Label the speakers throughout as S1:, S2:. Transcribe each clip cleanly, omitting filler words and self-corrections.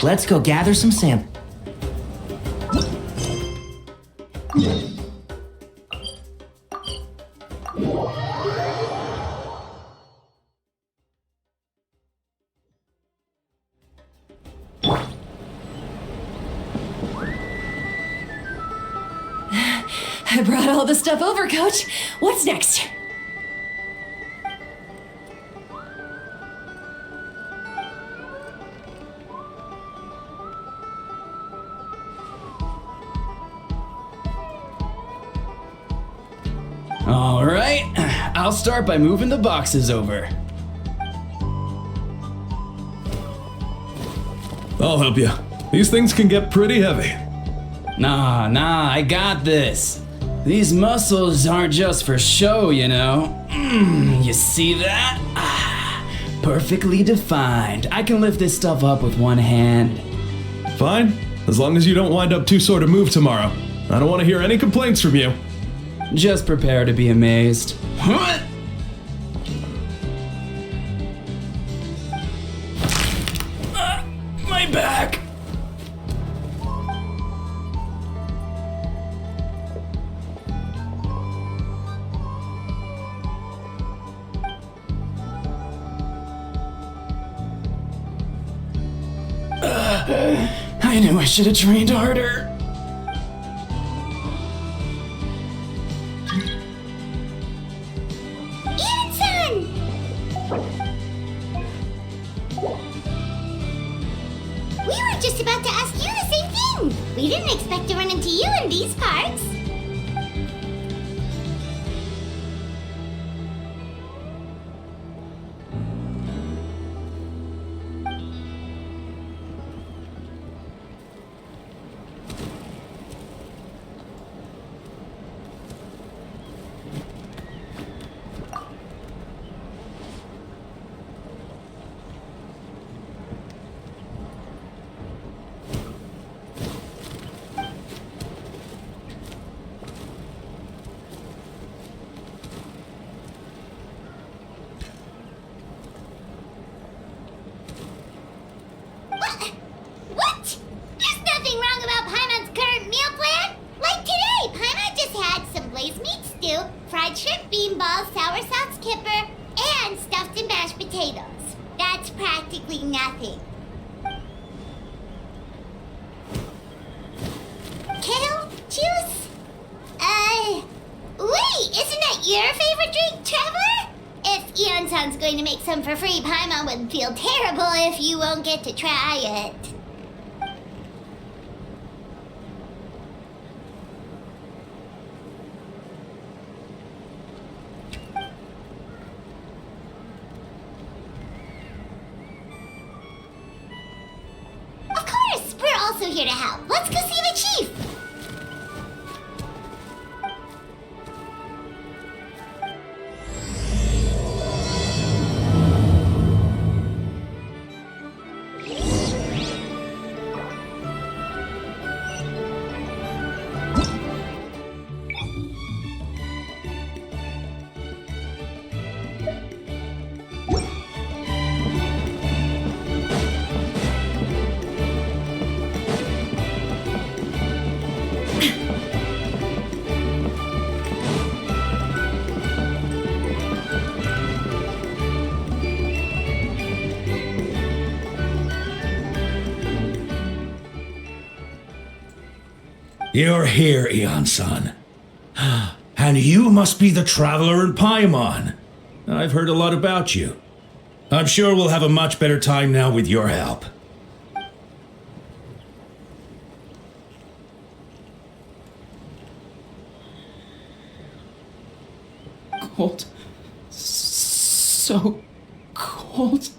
S1: Let's go gather some samples.
S2: I brought all the stuff over, Coach. What's next?
S3: All right, I'll start by moving the boxes over.
S4: I'll help you. These things can get pretty heavy.
S3: Nah, I got this. These muscles aren't just for show, you know. You see that? Perfectly defined. I can lift this stuff up with one hand.
S4: Fine, as long as you don't wind up too sore to move tomorrow. I don't want to hear any complaints from you.
S3: Just prepare to be amazed. What? My back. I knew I should have trained harder.
S5: We were just about to ask you the same thing. We didn't expect to run into you in these parts. What? There's nothing wrong about Paimon's current meal plan. Like today, Paimon just had some glazed meat stew, fried shrimp bean balls, sour sauce kipper, and stuffed and mashed potatoes. That's practically nothing. Kale juice? Wait, isn't that your favorite drink, Traveler? If Eon-san's going to make some for free, Paimon would feel terrible if you won't get to try it. Of course, we're also here to help. Let's go see the chief.
S6: You're here, Eon-san. And you must be the traveler in Paimon. I've heard a lot about you. I'm sure we'll have a much better time now with your help.
S3: Cold. So cold.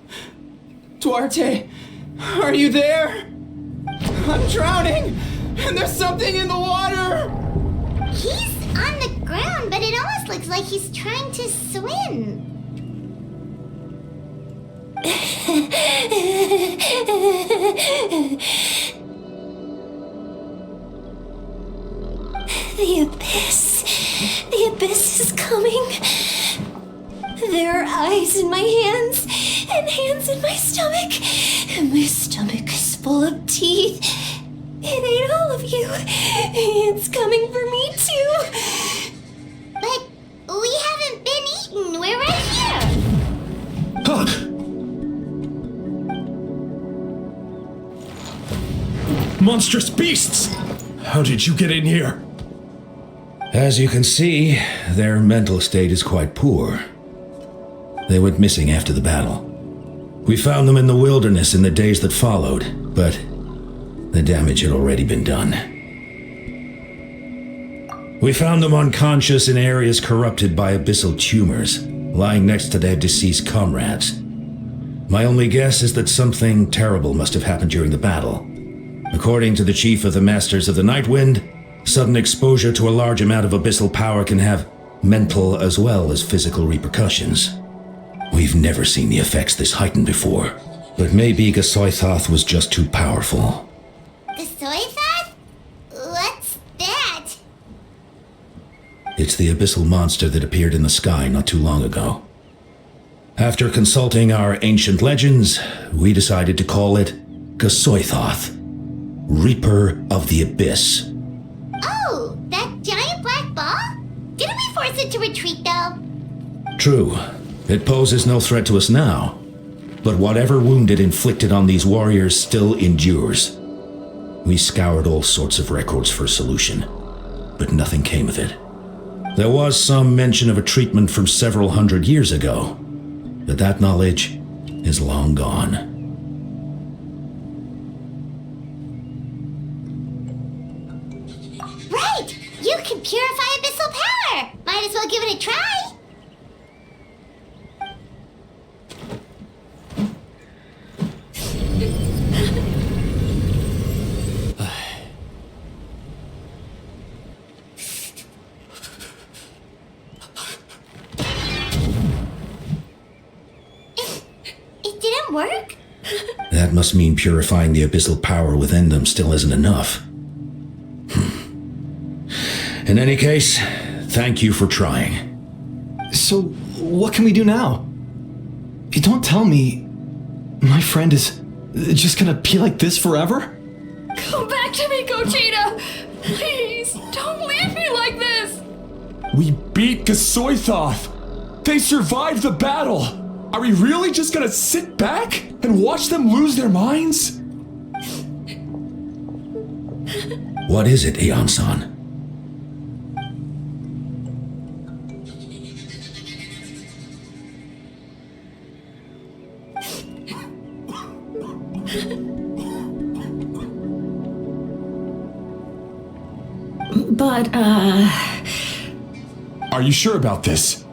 S3: Duarte, are you there? I'm drowning, and there's something in the water!
S5: He's on the ground, but it almost looks like he's trying to swim.
S2: The abyss. The abyss is coming. There are eyes in my hands, and hands in my stomach, and my stomach is full of teeth. It ate all of you. It's coming for me too.
S5: But we haven't been eaten. We're right here.
S4: Monstrous beasts! How did you get in here?
S6: As you can see, their mental state is quite poor. They went missing after the battle. We found them in the wilderness in the days that followed, but the damage had already been done. We found them unconscious in areas corrupted by abyssal tumors, lying next to their deceased comrades. My only guess is that something terrible must have happened during the battle. According to the chief of the Masters of the Nightwind, sudden exposure to a large amount of abyssal power can have mental as well as physical repercussions. We've never seen the effects this heightened before, but maybe Gasoithoth was just too powerful.
S5: The soy thought? What's that?
S6: It's the abyssal monster that appeared in the sky not too long ago. After consulting our ancient legends, we decided to call it Gasoithoth, Reaper of the Abyss.
S5: Oh, that giant black ball? Didn't we force it to retreat, though?
S6: True, it poses no threat to us now, but whatever wound it inflicted on these warriors still endures. We scoured all sorts of records for a solution, but nothing came of it. There was some mention of a treatment from several hundred years ago, but that knowledge is long gone.
S5: Right! You can purify abyssal power! Might as well give it a try! It didn't work?
S6: That must mean purifying the abyssal power within them still isn't enough. In any case, thank you for trying.
S1: So, what can we do now? If you don't tell me, my friend is just gonna be like this forever?
S2: Come back to me, Gogeta! Please, don't leave me like this!
S7: We beat Gasoithoth! They survived the battle! Are we really just gonna sit back and watch them lose their minds?
S6: What is it, Aeon-san?
S2: But,
S7: Are you sure about this?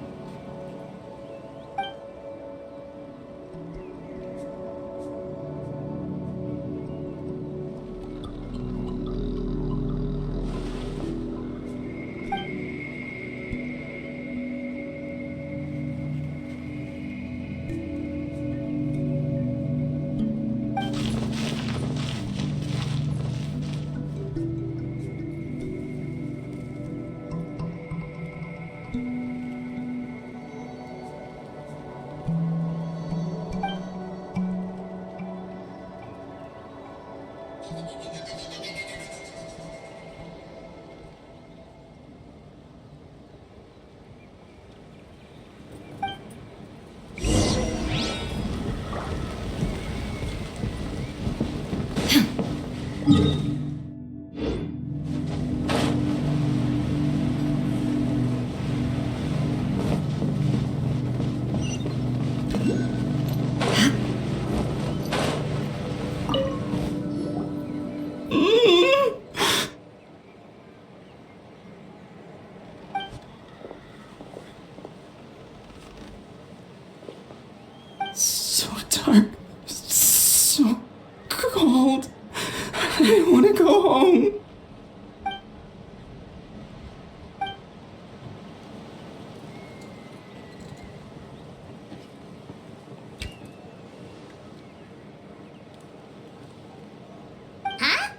S1: So dark, so cold. I wanna go home.
S5: Huh?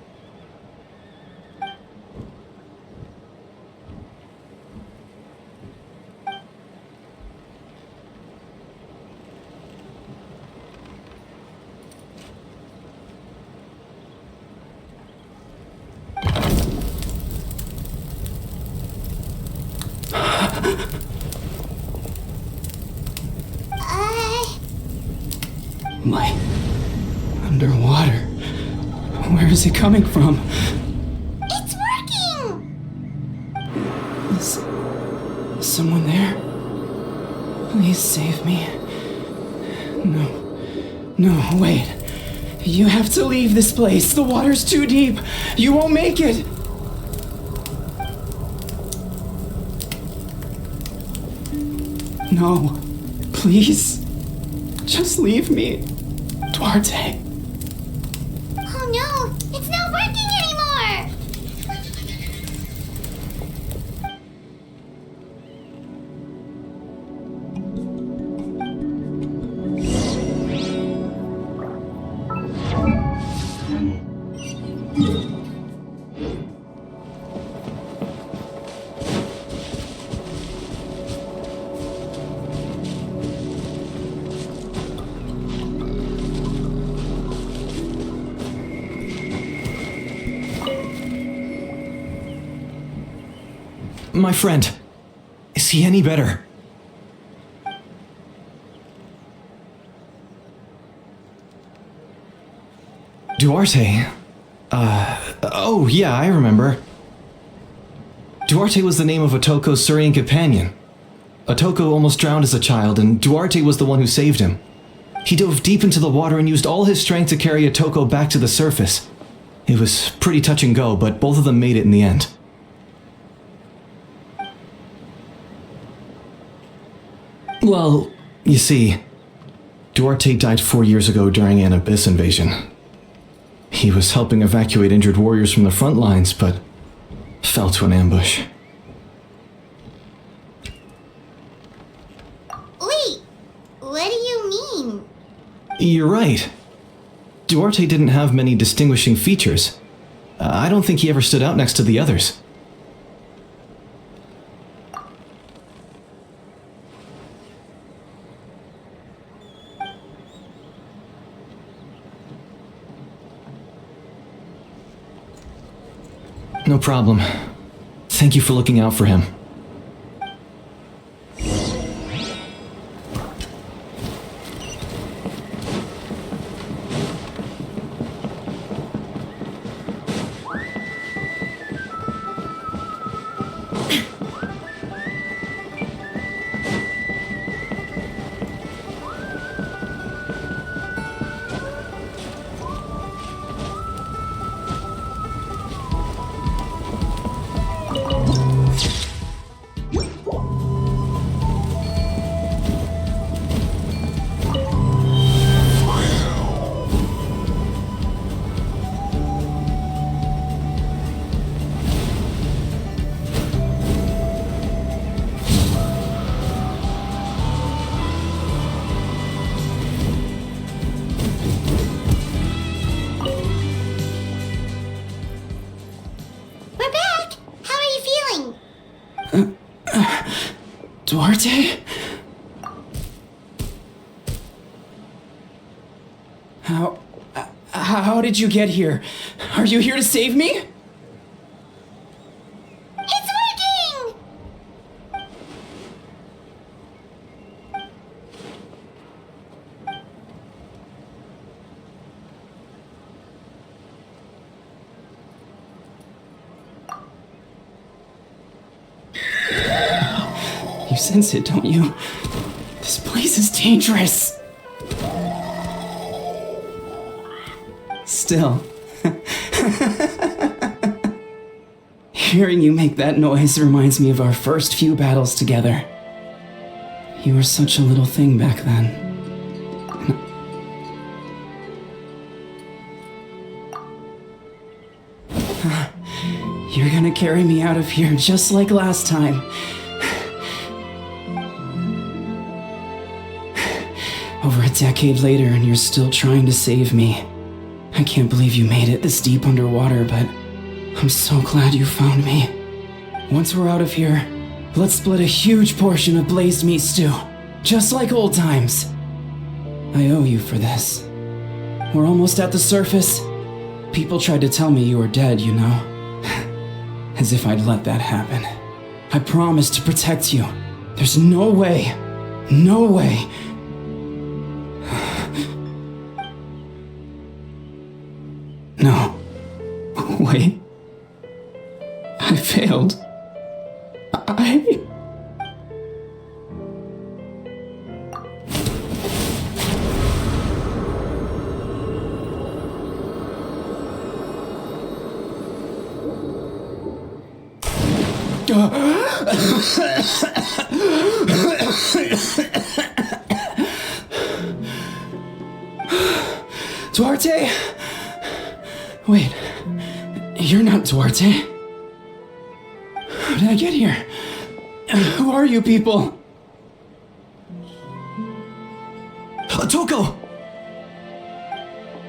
S3: I underwater? Where is it coming from?
S5: It's working!
S3: Is someone there? Please save me. No, wait. You have to leave this place. The water's too deep. You won't make it. No, please. Just leave me. Duarte.
S5: Oh no, it's not working anymore!
S1: My friend, is he any better? Duarte? Oh yeah, I remember. Duarte was the name of Otoko's Syrian companion. Otoko almost drowned as a child, and Duarte was the one who saved him. He dove deep into the water and used all his strength to carry Otoko back to the surface. It was pretty touch and go, but both of them made it in the end. Well, you see, Duarte died 4 years ago during an abyss invasion. He was helping evacuate injured warriors from the front lines, but fell to an ambush.
S5: Wait, what do you mean?
S1: You're right. Duarte didn't have many distinguishing features. I don't think he ever stood out next to the others. No problem. Thank you for looking out for him.
S5: We're back! How are you feeling?
S3: Duarte? How did you get here? Are you here to save me?
S5: It's working!
S3: You sense it, don't you? This place is dangerous. Still. Hearing you make that noise reminds me of our first few battles together. You were such a little thing back then. You're gonna carry me out of here just like last time. Over a decade later, and you're still trying to save me. I can't believe you made it this deep underwater, but I'm so glad you found me. Once we're out of here, let's split a huge portion of blazed meat stew, just like old times. I owe you for this. We're almost at the surface. People tried to tell me you were dead, you know. As if I'd let that happen. I promised to protect you. There's no way. No. Wait. I failed. Duarte? Wait, you're not Duarte. How did I get here? Who are you people?
S1: Toko!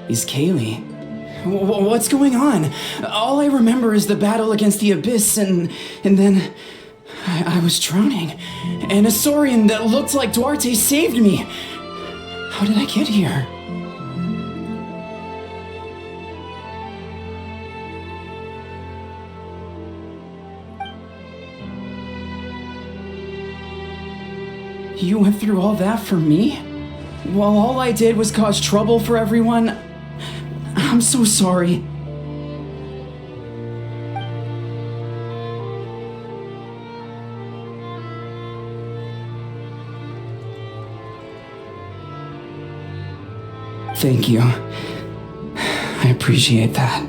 S3: He's Kaylee. What's going on? All I remember is the battle against the Abyss, and then I was drowning. And a Saurian that looked like Duarte saved me. How did I get here? You went through all that for me? While all I did was cause trouble for everyone? I'm so sorry. Thank you. I appreciate that.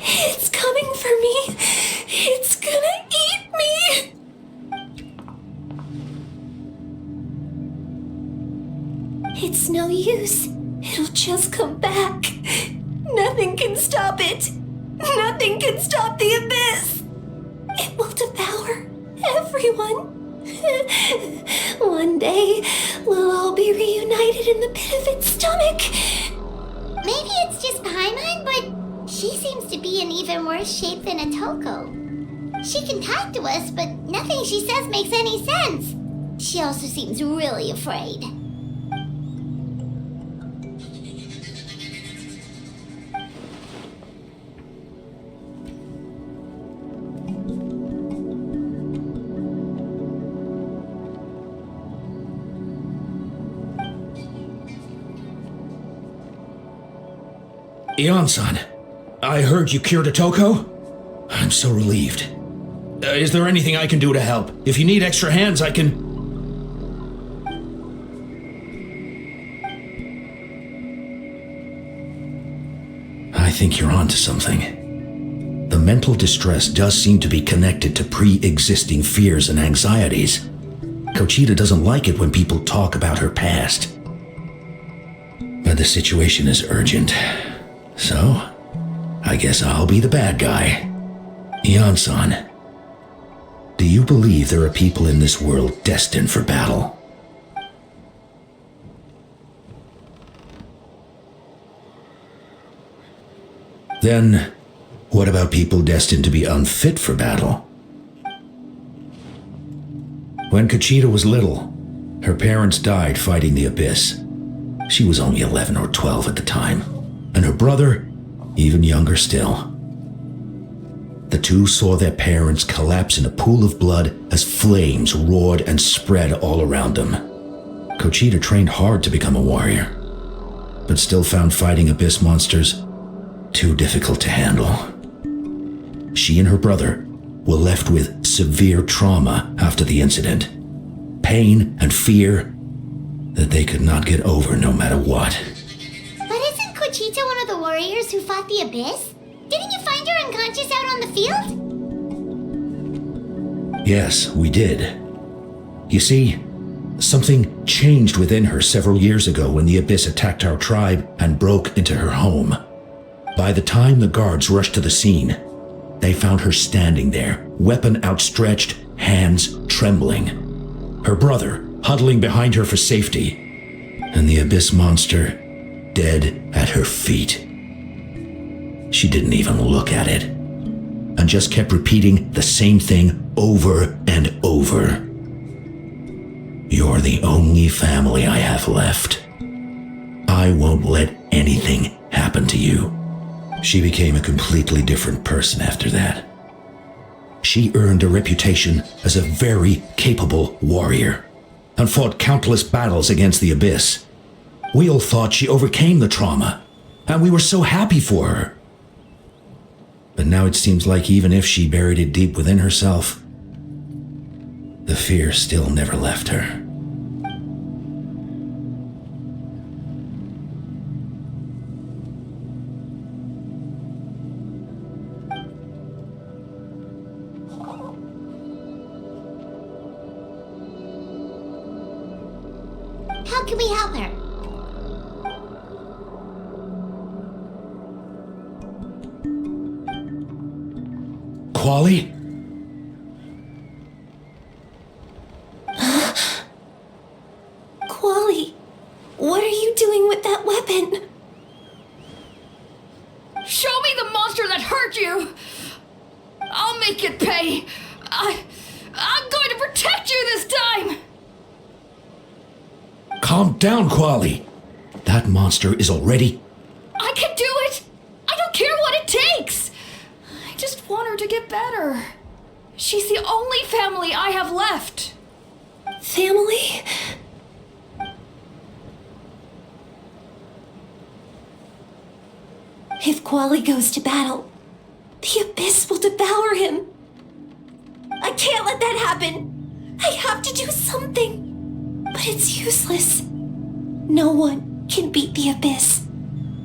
S2: It's coming for me. It's gonna eat me. It's no use. It'll just come back. Nothing can stop it. Nothing can stop the abyss. It will devour everyone. One day, we'll all be reunited in the pit of its stomach.
S5: Maybe it's just Paimon, but she seems to be in even worse shape than Atoko. She can talk to us, but nothing she says makes any sense. She also seems really afraid.
S6: Ion-san, I heard you cured Atoko? I'm so relieved. Is there anything I can do to help? If you need extra hands, I can... I think you're onto something. The mental distress does seem to be connected to pre-existing fears and anxieties. Kochita doesn't like it when people talk about her past. But the situation is urgent. So, I guess I'll be the bad guy. Ion-san, do you believe there are people in this world destined for battle? Then, what about people destined to be unfit for battle? When Kochita was little, her parents died fighting the Abyss. She was only 11 or 12 at the time, and her brother, even younger still. The two saw their parents collapse in a pool of blood as flames roared and spread all around them. Kochita trained hard to become a warrior, but still found fighting Abyss monsters too difficult to handle. She and her brother were left with severe trauma after the incident, pain and fear that they could not get over no matter what.
S5: But isn't Kochita one of the warriors who fought the Abyss? Didn't you find her unconscious out on the field?
S6: Yes, we did. You see, something changed within her several years ago when the Abyss attacked our tribe and broke into her home. By the time the guards rushed to the scene, they found her standing there, weapon outstretched, hands trembling. Her brother huddling behind her for safety, and the abyss monster dead at her feet. She didn't even look at it, and just kept repeating the same thing over and over. You're the only family I have left. I won't let anything happen to you. She became a completely different person after that. She earned a reputation as a very capable warrior and fought countless battles against the abyss. We all thought she overcame the trauma, and we were so happy for her. But now it seems like even if she buried it deep within herself, the fear still never left her.
S5: How can we help her?
S6: Quali?
S2: Quali, what are you doing with that weapon?
S8: Show me the monster that hurt you! I'll make it pay! I'm going to protect you this time!
S6: Calm down, Quali. That monster is already...
S8: I can do it! I don't care what it takes! I just want her to get better. She's the only family I have left.
S2: Family? If Quali goes to battle, the abyss will devour him. I can't let that happen. I have to do something. But it's useless. No one can beat the abyss.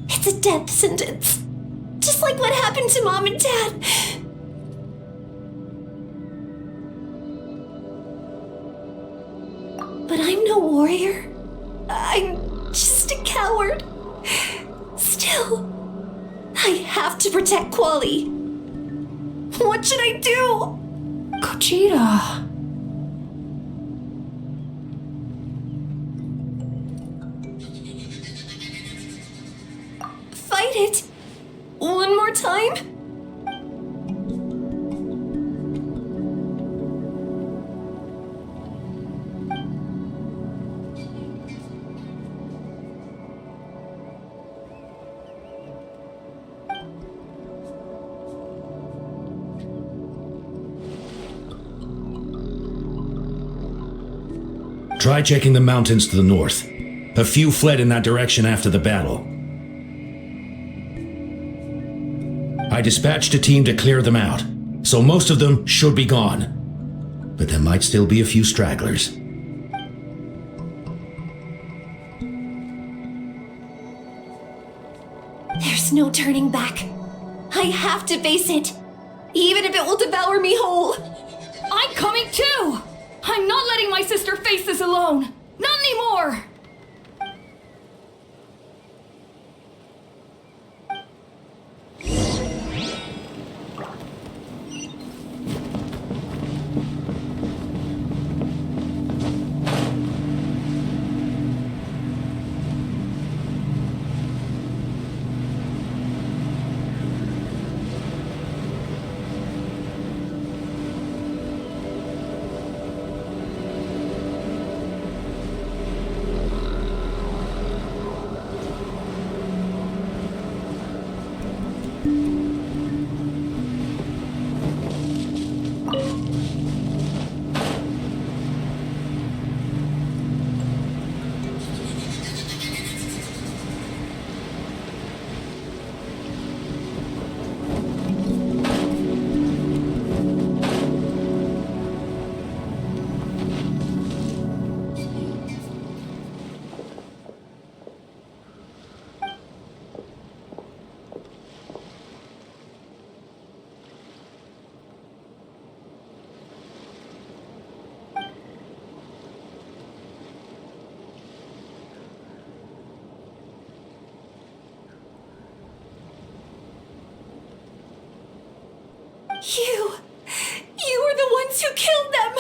S2: It's a death sentence. Just like what happened to Mom and Dad. But I'm no warrior. I'm just a coward. Still, I have to protect Quali. What should I do?
S8: Gogeta.
S2: Fight it. One more time.
S6: Try checking the mountains to the north. A few fled in that direction after the battle. I dispatched a team to clear them out, so most of them should be gone. But there might still be a few stragglers.
S2: There's no turning back. I have to face it, even if it will devour me whole.
S8: I'm coming too! I'm not letting my sister face this alone! Not anymore! You were the one
S2: ones who killed them!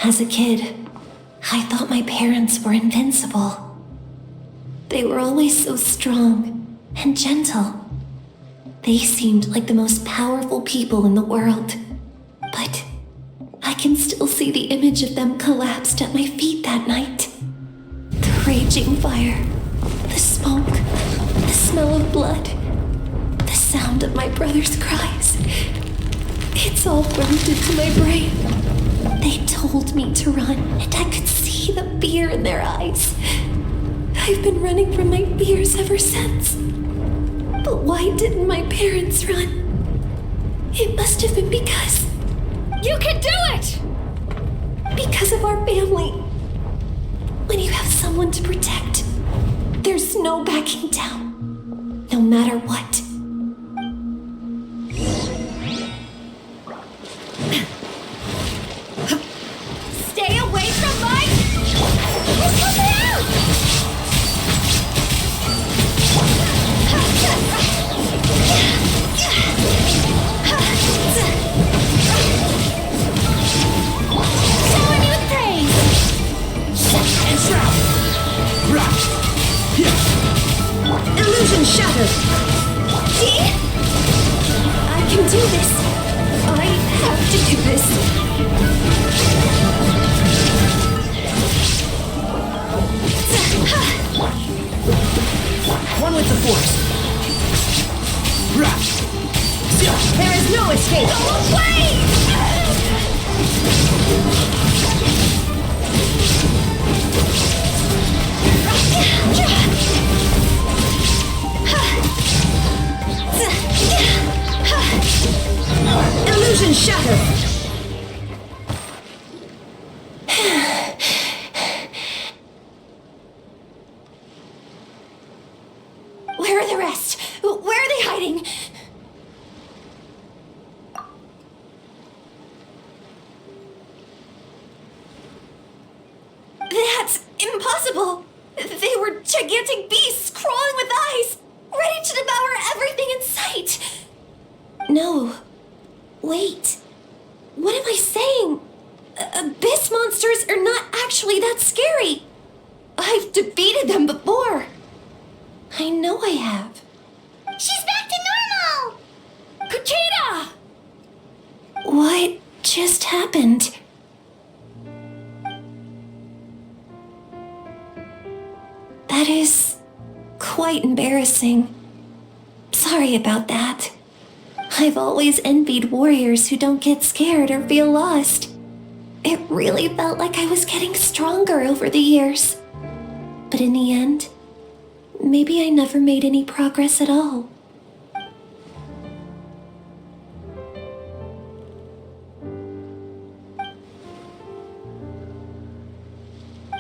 S2: As a kid, I thought my parents were invincible. They were always so strong and gentle. They seemed like the most powerful people in the world. But I can still see the image of them collapsed at my feet that night. The raging fire, the smoke, the smell of blood, the sound of my brother's cries. It's all burned into my brain. They told me to run, and I could see the fear in their eyes. I've been running from my fears ever since. But why didn't my parents run? It must have been because...
S8: You can do it!
S2: Because of our family. When you have someone to protect, there's no backing down, no matter what.
S8: Stay away from my... Look out! Showing you praise!
S3: And trap!
S2: Illusion shattered! See? I can do this. I have to do this.
S3: One with the force.
S2: There is no escape.
S8: Go away!
S2: Illusion shattered! Where are the rest? Where are they hiding? That's impossible! They were gigantic beasts crawling with eyes, ready to devour everything in sight! No. Wait. What am I saying? Abyss monsters are not actually that scary. I've defeated them before. I know I have.
S5: She's back to normal!
S8: Kuchita!
S2: What just happened? That is quite embarrassing. Sorry about that. I've always envied warriors who don't get scared or feel lost. It really felt like I was getting stronger over the years. But in the end, maybe I never made any progress at all.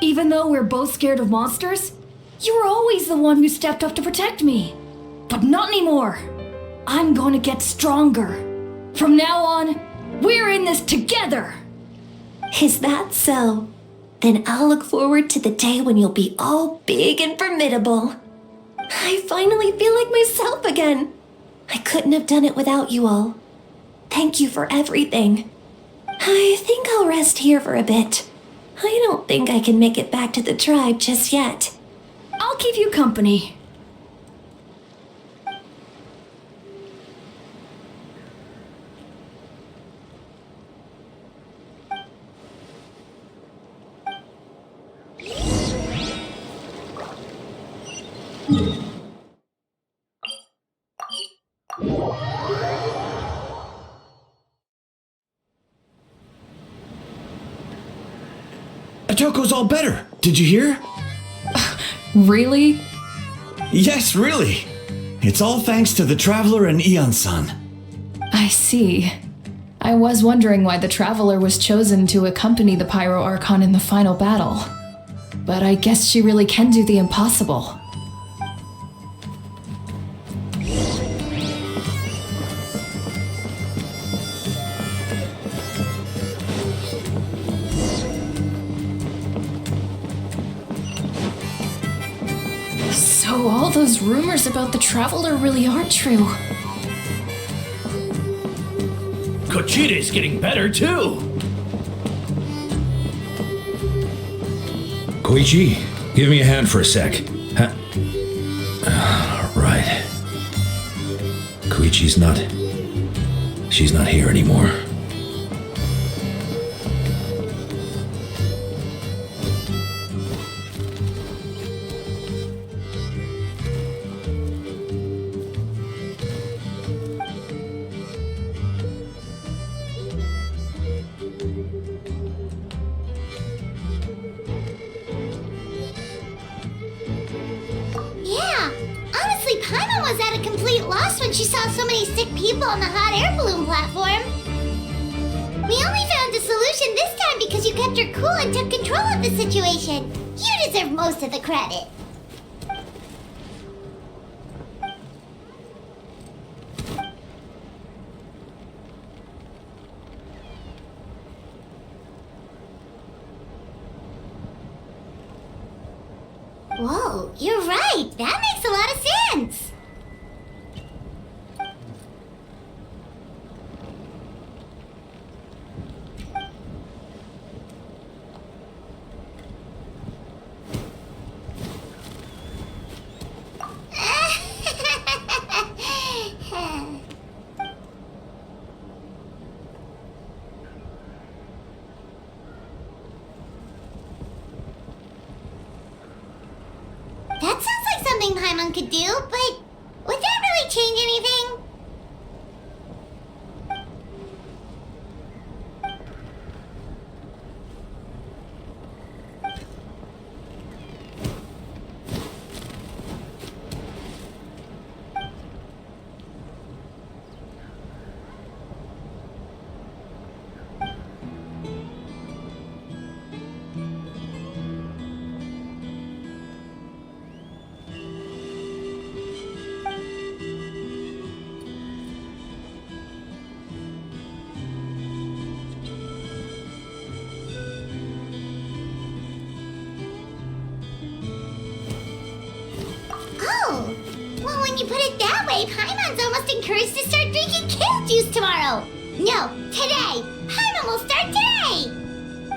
S8: Even though we're both scared of monsters, you were always the one who stepped up to protect me. But not anymore. I'm going to get stronger. From now on, we're in this together.
S2: Is that so? Then I'll look forward to the day when you'll be all big and formidable. I finally feel like myself again. I couldn't have done it without you all. Thank you for everything. I think I'll rest here for a bit. I don't think I can make it back to the tribe just yet.
S8: I'll keep you company.
S1: Atoko's all better. Did you hear?
S8: Really?
S1: Yes, really. It's all thanks to the Traveler and Eon-san.
S8: I see. I was wondering why the Traveler was chosen to accompany the Pyro Archon in the final battle. But I guess she really can do the impossible. So all those rumors about the Traveler really are true.
S6: Kochide's getting better too. Koichi, give me a hand for a sec. Huh? Right. Koichi's not... She's not here anymore.
S5: Yeah, honestly, Paimon was at a complete loss when she saw so many sick people on the hot air balloon platform. We only found a solution this time because you kept her cool and took control of the situation. You deserve most of the credit. Whoa, you're right. That makes a lot of sense. That sounds like something Paimon could do, but would that really change anything? Oh, well, when you put it that way, Paimon's almost encouraged to start drinking kale juice tomorrow. No, today. Paimon will start today.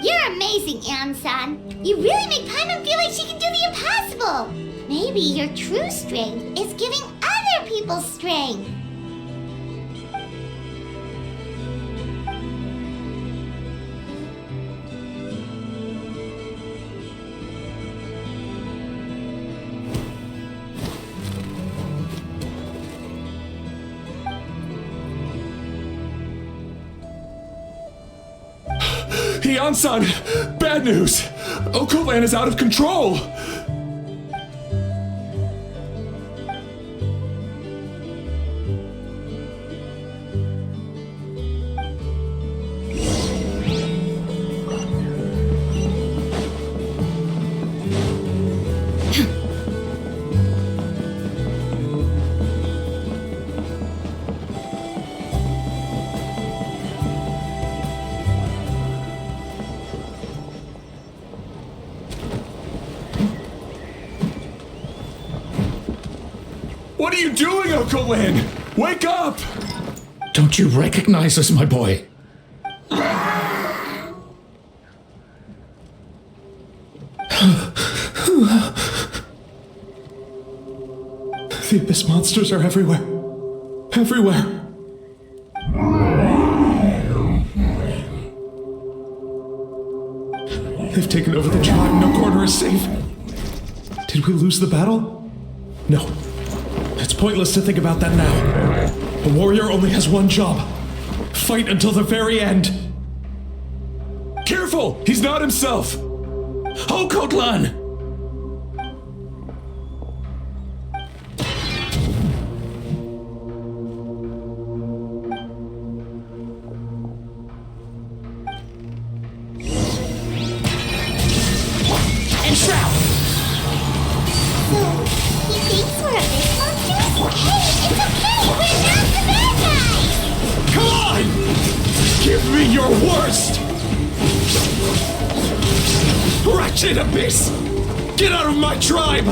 S5: You're amazing, Ansan. You really make Paimon feel like she can do the impossible. Maybe your true strength is giving other people strength.
S7: Ian-san! Bad news! Okoland is out of control! What are you doing, Okoland? Wake up!
S6: Don't you recognize us, my boy?
S7: The Abyss monsters are everywhere. Everywhere. They've taken over the tribe. No corner is safe. Did we lose the battle? No. It's pointless to think about that now. A warrior only has one job. Fight until the very end. Careful! He's not himself!
S6: Okotlan!
S7: Wretched Abyss! Get out of my tribe!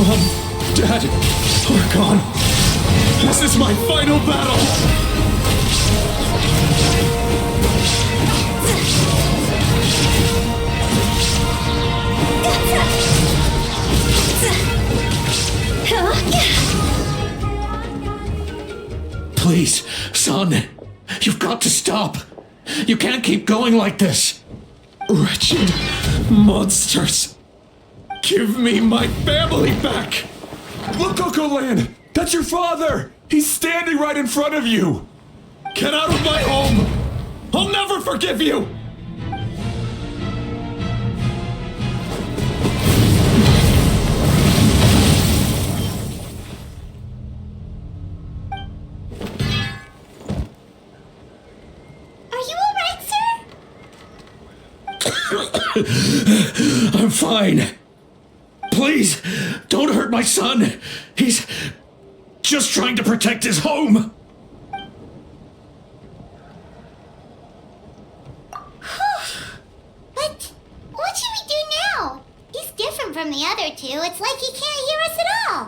S7: Mom, Dad, are gone. This is my final battle.
S6: Please, son, you've got to stop. You can't keep going like this.
S7: Wretched monsters. Give me my family back. Look, Land, that's your father. He's standing right in front of you. Get out of my home. I'll never forgive you.
S6: I'm fine. Please, don't hurt my son. He's just trying to protect his home.
S5: But what should we do now? He's different from the other two. It's like he can't hear us at all.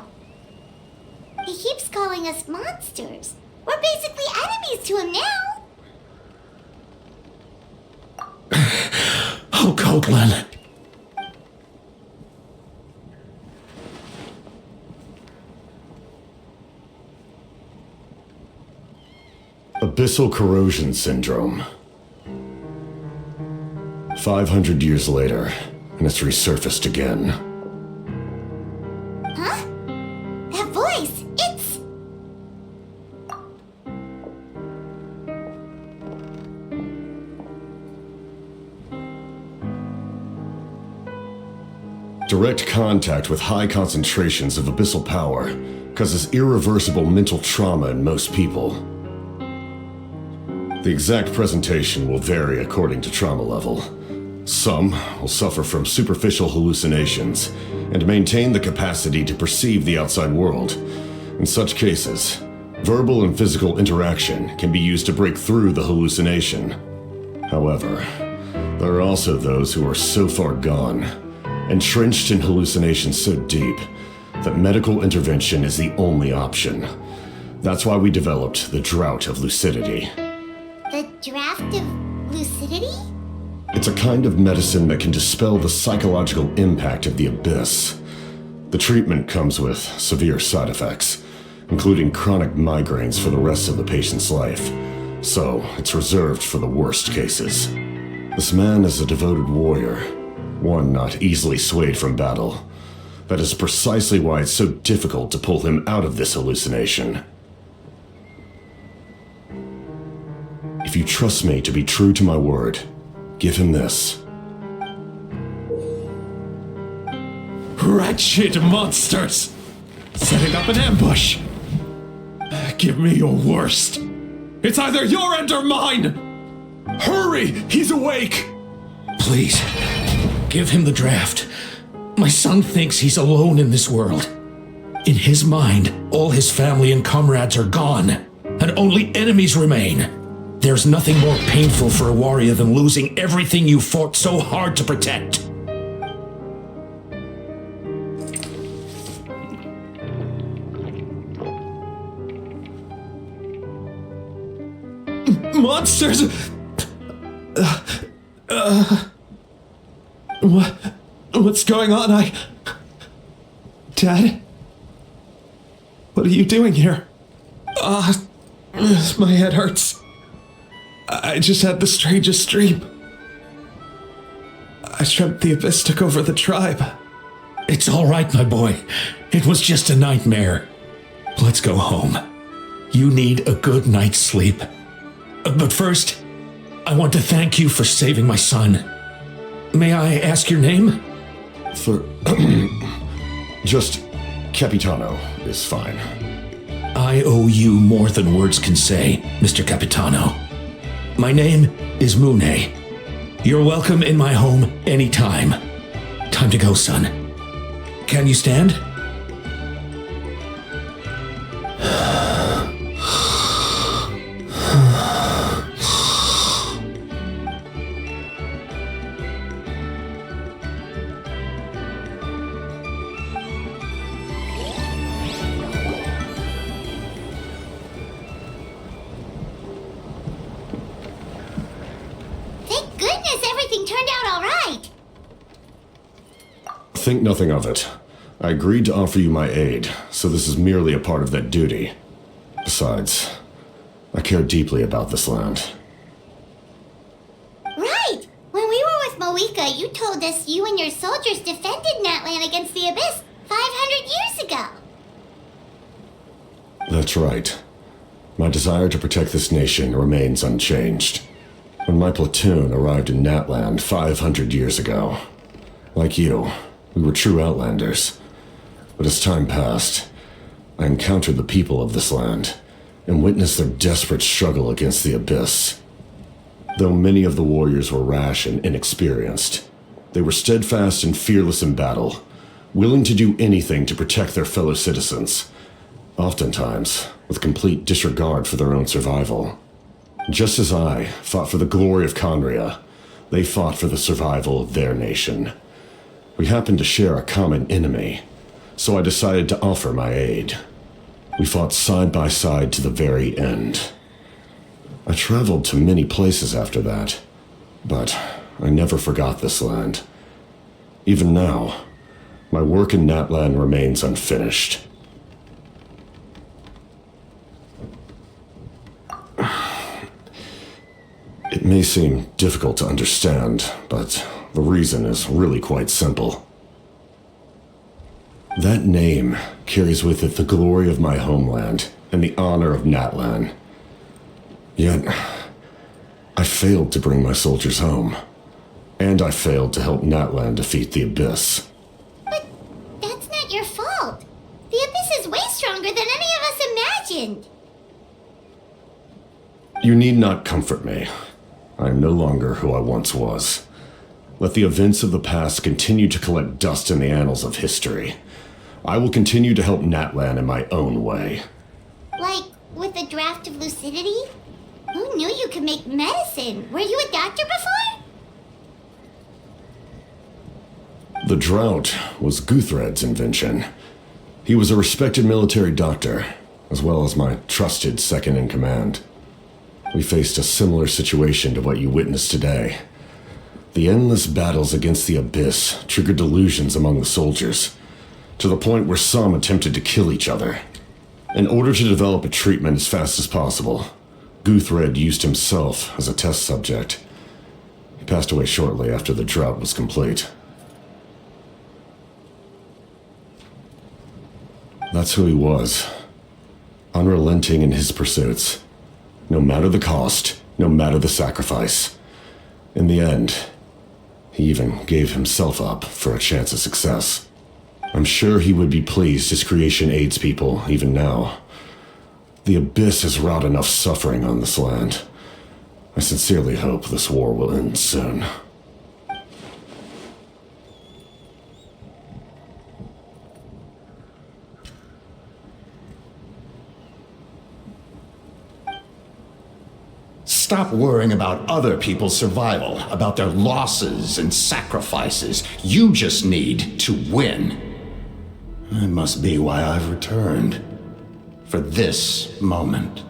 S5: He keeps calling us monsters. We're basically enemies to him now.
S6: Oh, Copeland.
S9: Abyssal corrosion syndrome. 500 years later, and it's resurfaced again.
S5: Huh? That voice, it's...
S9: Direct contact with high concentrations of abyssal power causes irreversible mental trauma in most people. The exact presentation will vary according to trauma level. Some will suffer from superficial hallucinations and maintain the capacity to perceive the outside world. In such cases, verbal and physical interaction can be used to break through the hallucination. However, there are also those who are so far gone, entrenched in hallucinations so deep, that medical intervention is the only option. That's why we developed the Drought of Lucidity.
S5: The Draft of Lucidity?
S9: It's a kind of medicine that can dispel the psychological impact of the abyss. The treatment comes with severe side effects, including chronic migraines for the rest of the patient's life. So, it's reserved for the worst cases. This man is a devoted warrior, one not easily swayed from battle. That is precisely why it's so difficult to pull him out of this hallucination. If you trust me to be true to my word, give him this.
S7: Wretched monsters! Setting up an ambush! Give me your worst. It's either your end or mine! Hurry! He's awake!
S6: Please, give him the draft. My son thinks he's alone in this world. In his mind, all his family and comrades are gone, and only enemies remain. There's nothing more painful for a warrior than losing everything you fought so hard to protect.
S7: Monsters! What's going on? Dad? What are you doing here? My head hurts. I just had the strangest dream. I dreamt the Abyss took over the tribe.
S6: It's all right, my boy. It was just a nightmare. Let's go home. You need a good night's sleep. But first, I want to thank you for saving my son. May I ask your name?
S9: Just Capitano is fine.
S6: I owe you more than words can say, Mr. Capitano. My name is Mune. You're welcome in my home anytime. Time to go, son. Can you stand?
S5: everything turned out all right.
S9: Think nothing of it. I agreed to offer you my aid, so this is merely a part of that duty. Besides, I care deeply about this land.
S5: Right! When we were with Moika, you told us you and your soldiers defended Natlan against the Abyss 500 years ago.
S9: That's right. My desire to protect this nation remains unchanged. When my platoon arrived in Natland 500 years ago, like you, we were true outlanders. But as time passed, I encountered the people of this land and witnessed their desperate struggle against the Abyss. Though many of the warriors were rash and inexperienced, they were steadfast and fearless in battle, willing to do anything to protect their fellow citizens, oftentimes with complete disregard for their own survival. Just as I fought for the glory of Conria, they fought for the survival of their nation. We happened to share a common enemy, so I decided to offer my aid. We fought side by side to the very end. I traveled to many places after that, but I never forgot this land. Even now, my work in Natlan remains unfinished. It may seem difficult to understand, but the reason is really quite simple. That name carries with it the glory of my homeland and the honor of Natlan. Yet, I failed to bring my soldiers home, and I failed to help Natlan defeat the Abyss.
S5: But that's not your fault. The Abyss is way stronger than any of us imagined.
S9: You need not comfort me. I am no longer who I once was. Let the events of the past continue to collect dust in the annals of history. I will continue to help Natlan in my own way.
S5: Like, with the draft of lucidity? Who knew you could make medicine? Were you a doctor before?
S9: The drought was Guthred's invention. He was a respected military doctor, as well as my trusted second-in-command. We faced a similar situation to what you witnessed today. The endless battles against the Abyss triggered delusions among the soldiers, to the point where some attempted to kill each other. In order to develop a treatment as fast as possible, Guthred used himself as a test subject. He passed away shortly after the drought was complete. That's who he was. Unrelenting in his pursuits. No matter the cost, no matter the sacrifice. In the end, he even gave himself up for a chance of success. I'm sure he would be pleased his creation aids people even now. The Abyss has wrought enough suffering on this land. I sincerely hope this war will end soon.
S10: Stop worrying about other people's survival, about their losses and sacrifices. You just need to win. That must be why I've returned. For this moment.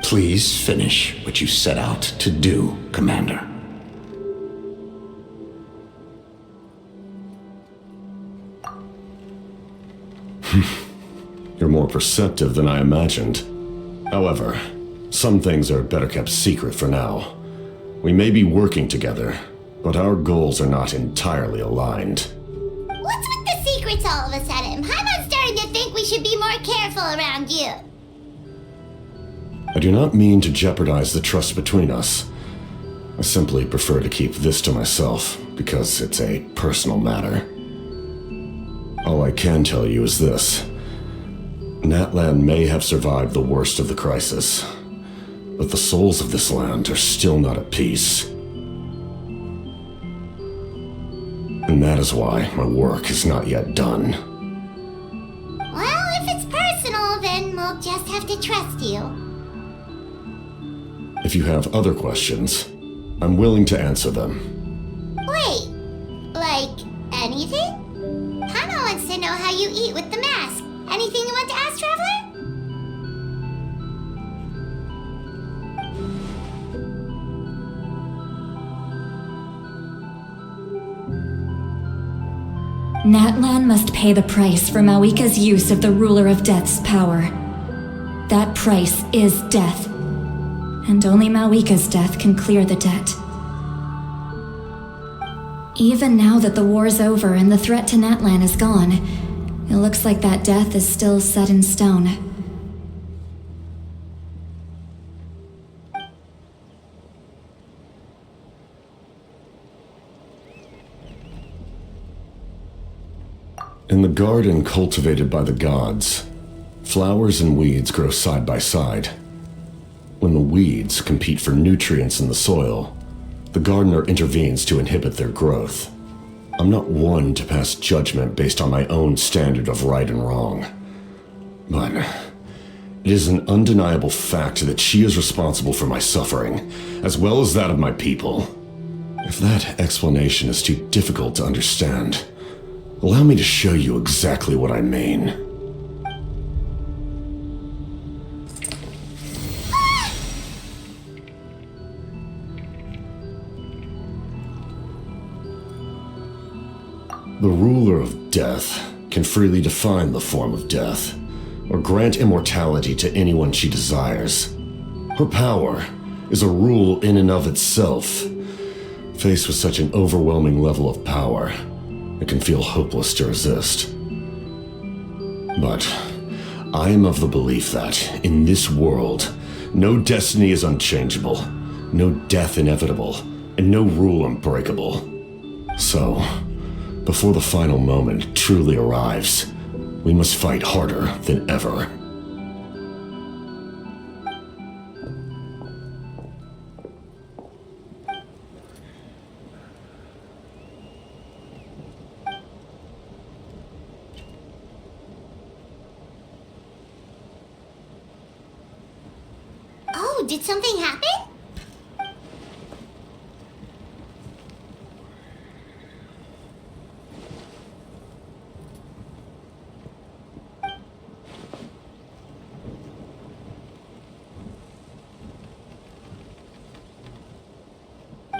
S10: Please finish what you set out to do, Commander.
S9: You're more perceptive than I imagined. However, some things are better kept secret for now. We may be working together, but our goals are not entirely aligned.
S5: What's with the secrets all of a sudden? Paimon's starting to think we should be more careful around you.
S9: I do not mean to jeopardize the trust between us. I simply prefer to keep this to myself, because it's a personal matter. All I can tell you is this. Natlan may have survived the worst of the crisis, but the souls of this land are still not at peace. And that is why my work is not yet done.
S5: Well, if it's personal, then we'll just have to trust you.
S9: If you have other questions, I'm willing to answer them.
S5: Wait, like anything? Paimon wants to know how you eat with the mask. Anything you want to ask, Traveler?
S8: Natlan must pay the price for Mawika's use of the Ruler of Death's power. That price is death. And only Mawika's death can clear the debt. Even now that the war's over and the threat to Natlan is gone, it looks like that death is still set in stone.
S9: In the garden cultivated by the gods, flowers and weeds grow side by side. When the weeds compete for nutrients in the soil, the gardener intervenes to inhibit their growth. I'm not one to pass judgment based on my own standard of right and wrong. But it is an undeniable fact that she is responsible for my suffering, as well as that of my people. If that explanation is too difficult to understand, allow me to show you exactly what I mean. The ruler of death can freely define the form of death, or grant immortality to anyone she desires. Her power is a rule in and of itself. Faced with such an overwhelming level of power, it can feel hopeless to resist. But I am of the belief that, in this world, no destiny is unchangeable, no death inevitable, and no rule unbreakable. So, before the final moment truly arrives, we must fight harder than ever.
S5: Oh, did something happen?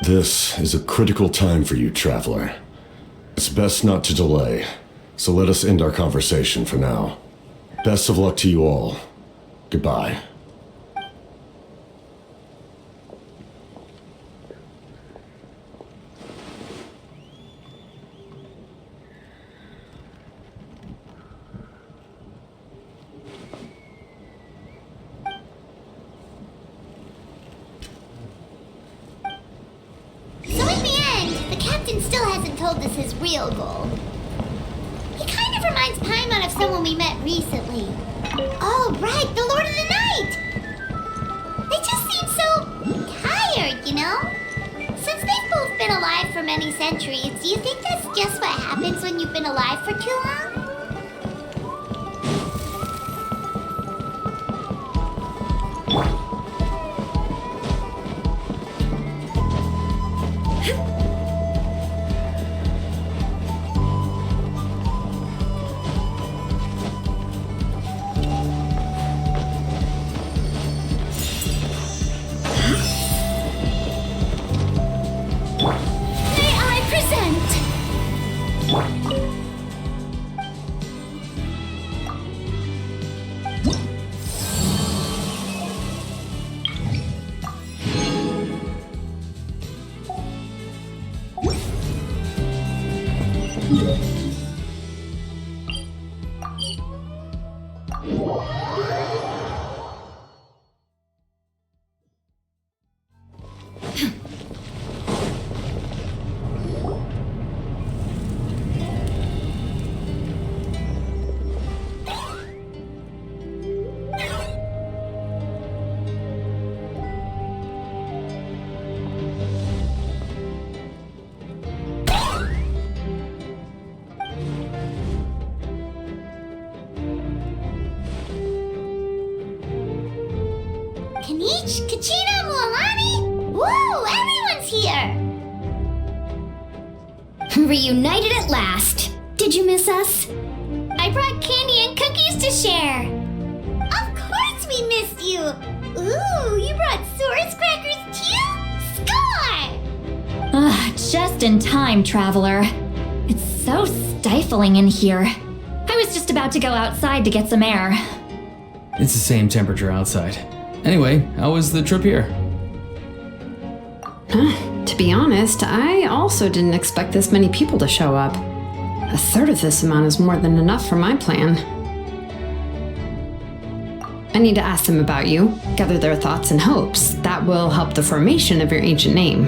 S9: This is a critical time for you, traveler. It's best not to delay, so let us end our conversation for now. Best of luck to you all. Goodbye.
S5: Still hasn't told us his real goal. He kind of reminds Paimon of someone we met recently. Oh, right, the Lord of the Night! They just seem so tired, you know? Since they've both been alive for many centuries, do you think that's just what happens when you've been alive for too long? Kanich, Kachina, Mualani? Woo, everyone's here!
S2: Reunited at last. Did you miss us?
S5: I brought candy and cookies to share. Of course we missed you. Ooh, you brought Source crackers too? Score!
S8: Just in time, traveler. It's so
S2: stifling in here. I was just about to go outside to get some air.
S3: It's the same temperature outside. Anyway, how was the trip here?
S11: To be honest, I also didn't expect this many people to show up. A third of this amount is more than enough for my plan. I need to ask them about you, gather their thoughts and hopes. That will help the formation of your ancient name.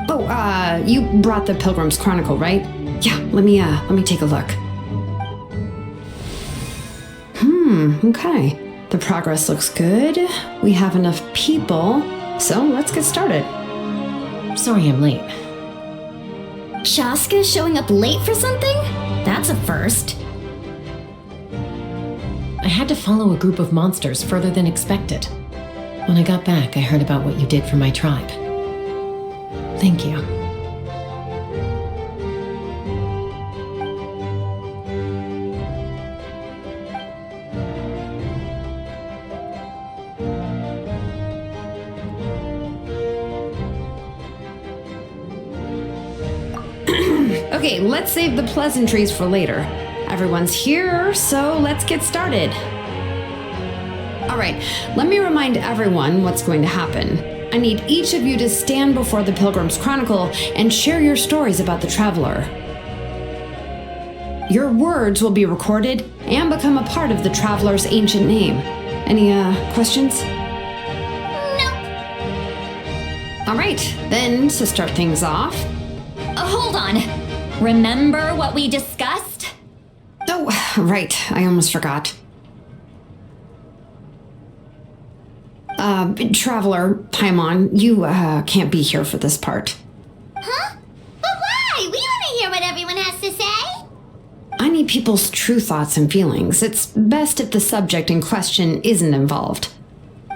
S11: Oh, you brought the Pilgrim's Chronicle, right? Yeah, let me take a look. Okay. The progress looks good. We have enough people, so let's get started.
S12: Sorry I'm late.
S2: Shaska showing up late for something? That's a first.
S12: I had to follow a group of monsters further than expected. When I got back, I heard about what you did for my tribe. Thank you.
S11: Okay, let's save the pleasantries for later. Everyone's here, so let's get started. Alright, let me remind everyone what's going to happen. I need each of you to stand before the Pilgrim's Chronicle and share your stories about the Traveler. Your words will be recorded and become a part of the Traveler's ancient name. Any, questions?
S5: Nope.
S11: Alright, then to start things off.
S2: Hold on. Remember what we discussed?
S11: Oh, right, I almost forgot. Traveler, Paimon, you, can't be here for this part.
S5: Huh? But why? We want to hear what everyone has to say.
S11: I need people's true thoughts and feelings. It's best if the subject in question isn't involved.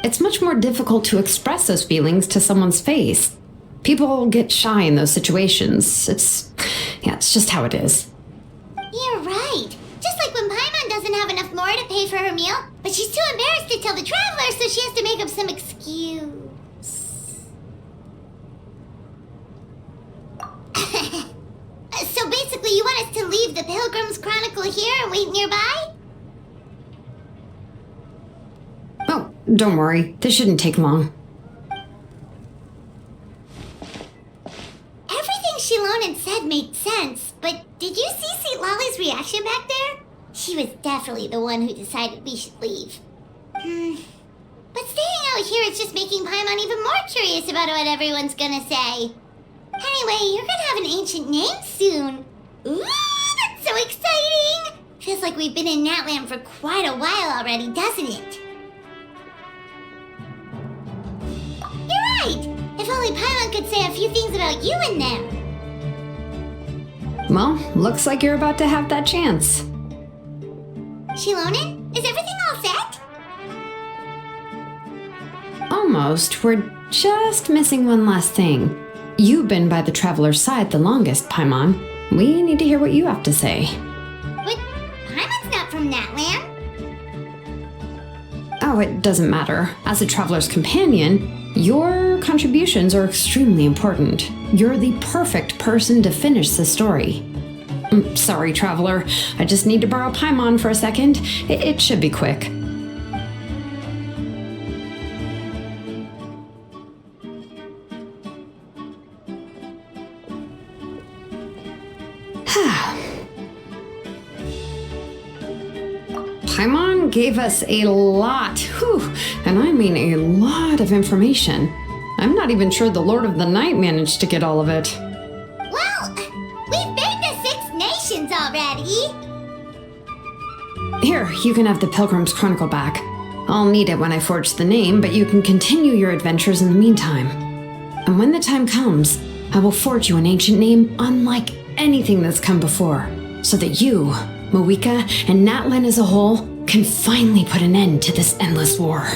S11: It's much more difficult to express those feelings to someone's face. People get shy in those situations. It's just how it is.
S5: You're right. Just like when Paimon doesn't have enough more to pay for her meal, but she's too embarrassed to tell the Traveler, so she has to make up some excuse. So basically, you want us to leave the Pilgrim's Chronicle here and wait nearby?
S11: Oh, don't worry. This shouldn't take long.
S5: Everything Shilonen said made sense, but did you see St. Lolly's reaction back there? She was definitely the one who decided we should leave. But staying out here is just making Paimon even more curious about what everyone's gonna say. Anyway, you're gonna have an ancient name soon. Ooh, that's so exciting! Feels like we've been in Natland for quite a while already, doesn't it? You're right! If only Paimon could say a few things about you in there.
S11: Well, looks like you're about to have that chance.
S5: Shilonen, is everything all set?
S11: Almost. We're just missing one last thing. You've been by the Traveler's side the longest, Paimon. We need to hear what you have to say.
S5: But Paimon's not from Natland.
S11: Oh, it doesn't matter. As a Traveler's companion, your contributions are extremely important. You're the perfect person to finish the story. Sorry, Traveler. I just need to borrow Paimon for a second. It should be quick. Paimon gave us a lot, and I mean a lot of information. I'm not even sure the Lord of the Night managed to get all of it.
S5: Well, we've been to 6 nations already.
S11: Here, you can have the Pilgrim's Chronicle back. I'll need it when I forge the name, but you can continue your adventures in the meantime. And when the time comes, I will forge you an ancient name unlike anything that's come before, so that you, Moeka, and Natlan as a whole can finally put an end to this endless war.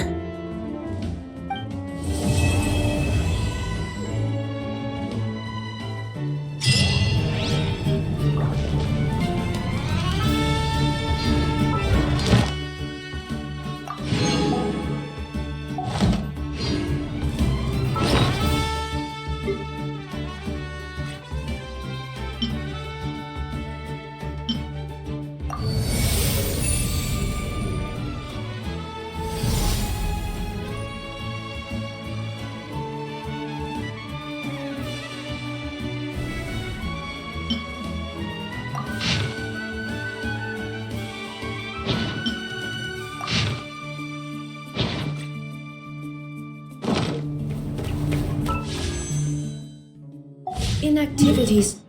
S8: Begin activities.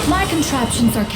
S8: My contraptions are